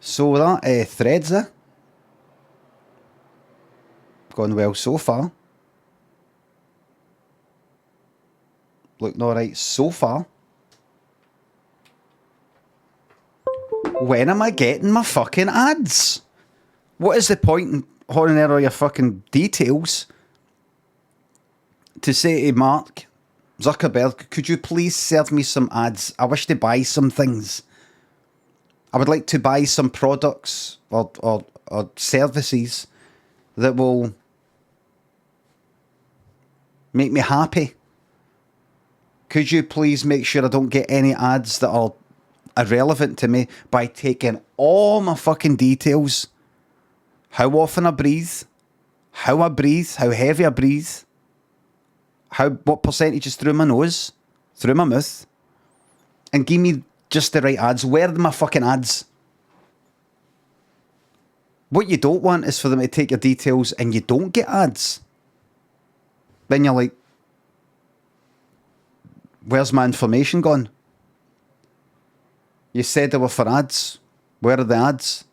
So that threads gone well so far. Looking alright so far. When am I getting my fucking ads? What is the point in holding out all your fucking details to say to Mark Zuckerberg, could you please serve me some ads? I wish to buy some things. I would like to buy some products or services that will make me happy. Could you please make sure I don't get any ads that are irrelevant to me by taking all my fucking details? How often I breathe, how heavy I breathe, what percentage is through my nose, through my mouth, and give me just the right ads. Where are my fucking ads? What you don't want is for them to take your details and you don't get ads. Then you're like, where's my information gone? You said they were for ads. Where are the ads?